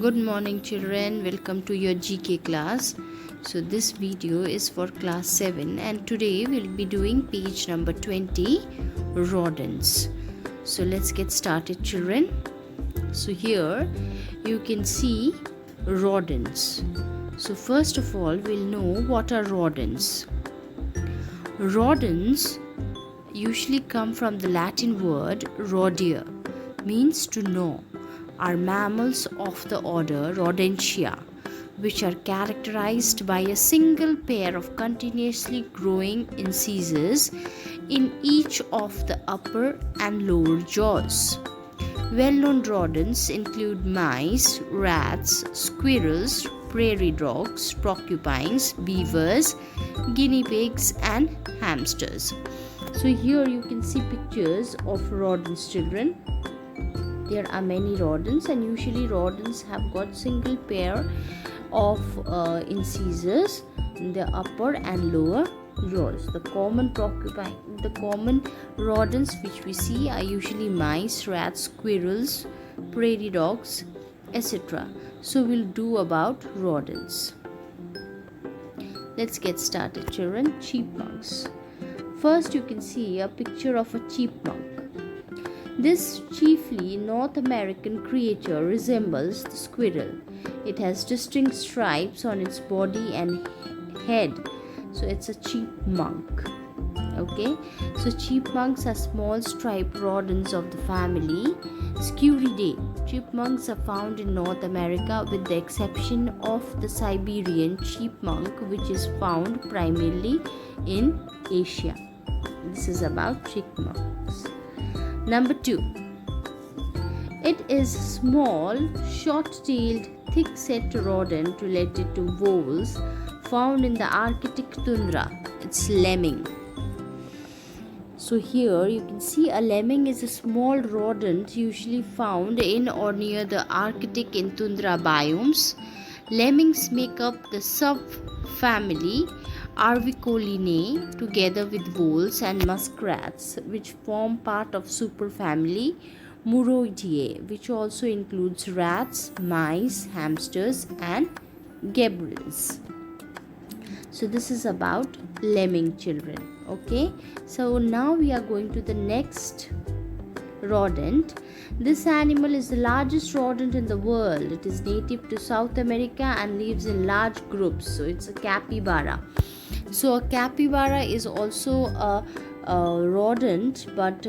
Good morning children, welcome to your GK class. So this video is for class 7 and today we'll be doing page number 20, rodents. So let's get started children. So here you can see rodents. So first of all we'll know what are rodents. Rodents usually come from the Latin word rodere, means to gnaw, are mammals of the order Rodentia, which are characterized by a single pair of continuously growing incisors in each of the upper and lower jaws. Well-known rodents include mice, rats, squirrels, prairie dogs, porcupines, beavers, guinea pigs, and hamsters. So here you can see pictures of rodents, children. There are many rodents, and usually rodents have got single pair of incisors in the upper and lower jaws. The common rodents which we see are usually mice, rats, squirrels, prairie dogs, etc. So we'll do about rodents. Let's get started children. Chipmunks. First you can see a picture of a chipmunk. This chiefly North American creature resembles the squirrel. It has distinct stripes on its body and head, so it's a chipmunk. Okay, so chipmunks are small striped rodents of the family Sciuridae. Chipmunks are found in North America with the exception of the Siberian chipmunk, which is found primarily in Asia. This is about chipmunks. Number 2. It is small, short-tailed, thick-set rodent related to voles found in the Arctic tundra. It's lemming. So here you can see a lemming is a small rodent usually found in or near the Arctic and tundra biomes. Lemmings make up the subfamily Arvicolinae together with voles and muskrats, which form part of superfamily Muroidae, which also includes rats, mice, hamsters, and gerbils. So this is about lemming children. Okay, so now we are going to the next rodent. This animal is the largest rodent in the world. It is native to South America and lives in large groups. So it's a capybara. So a capybara is also a rodent, but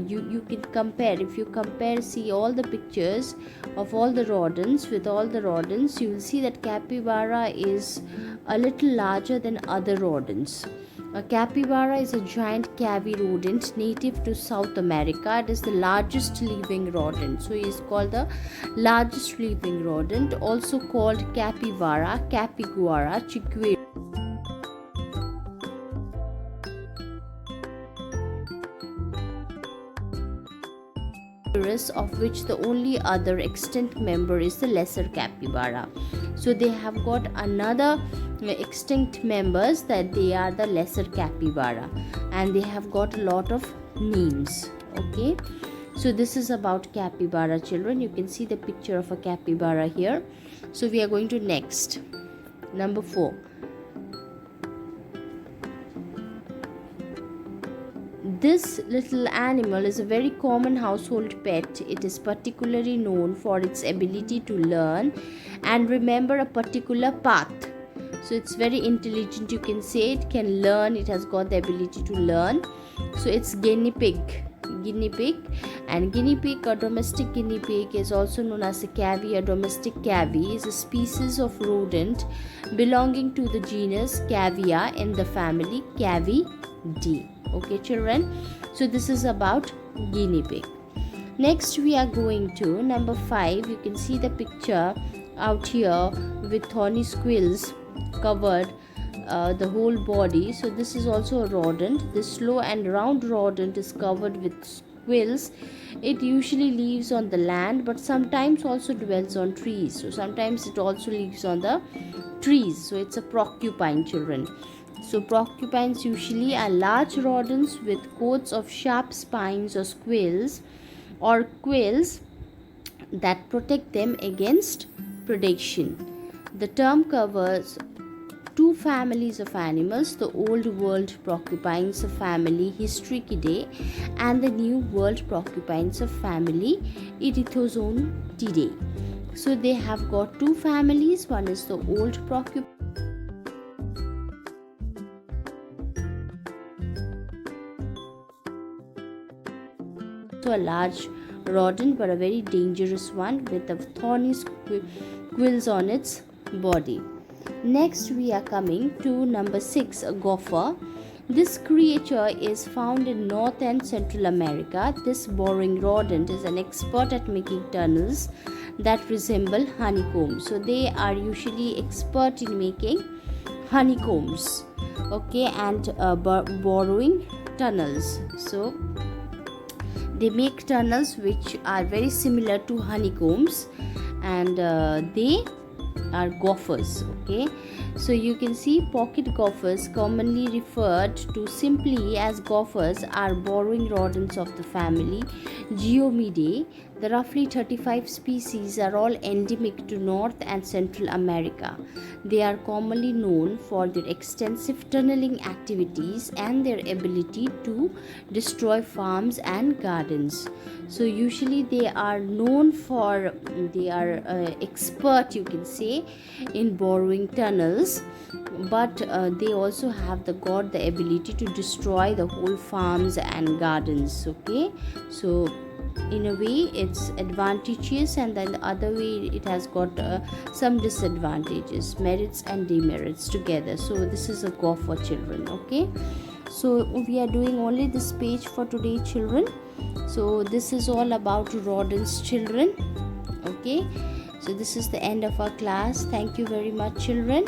you can compare. If you compare, see all the pictures of all the rodents with all the rodents, you will see that capybara is a little larger than other rodents. A capybara is a giant cavy rodent native to South America. It is the largest living rodent. So it is called the largest living rodent, also called capybara, capiguara, chiquera, of which the only other extant member is the lesser capybara. So they have got another extinct members that they are the lesser capybara, and they have got a lot of names. Okay, so this is about capybara children. You can see the picture of a capybara here. So we are going to next, number 4. This little animal is a very common household pet. It is particularly known for its ability to learn and remember a particular path. So it's very intelligent, you can say. It can learn, it has got the ability to learn. So it's guinea pig. And guinea pig or domestic guinea pig is also known as a cavy or domestic cavy, is a species of rodent belonging to the genus Cavia in the family Cavidae. Okay children, so this is about guinea pig. Next we are going to number 5. You can see the picture out here with thorny squills covered the whole body. So this is also a rodent. This slow and round rodent is covered with squills. It usually lives on the land, but sometimes also dwells on trees. So sometimes it also lives on the trees. So it's a porcupine children. So porcupines usually are large rodents with coats of sharp spines or quills that protect them against predation. The term covers two families of animals, the Old World Porcupines of family Hystricidae and the New World Porcupines of family Erythozoontidae. So they have got two families. One is the Old Porcupine, so a large rodent but a very dangerous one with a thorny quills on its body. Next we are coming to number 6, a gopher. This creature is found in North and Central America. This burrowing rodent is an expert at making tunnels that resemble honeycombs. So they are usually expert in making honeycombs, okay, and burrowing tunnels. So they make tunnels which are very similar to honeycombs, and they are gophers. Okay, so you can see pocket gophers, commonly referred to simply as gophers, are burrowing rodents of the family Geomidae. The roughly 35 species are all endemic to North and Central America. They are commonly known for their extensive tunneling activities and their ability to destroy farms and gardens. So usually they are known for, they are expert, you can say, in burrowing tunnels, but they also have the ability to destroy the whole farms and gardens. Okay, so in a way it's advantageous, and then the other way it has got some disadvantages, merits and demerits together. So this is a gopher, children. Okay, so we are doing only this page for today, children. So this is all about rodents, children. Okay, so this is the end of our class. Thank you very much, children.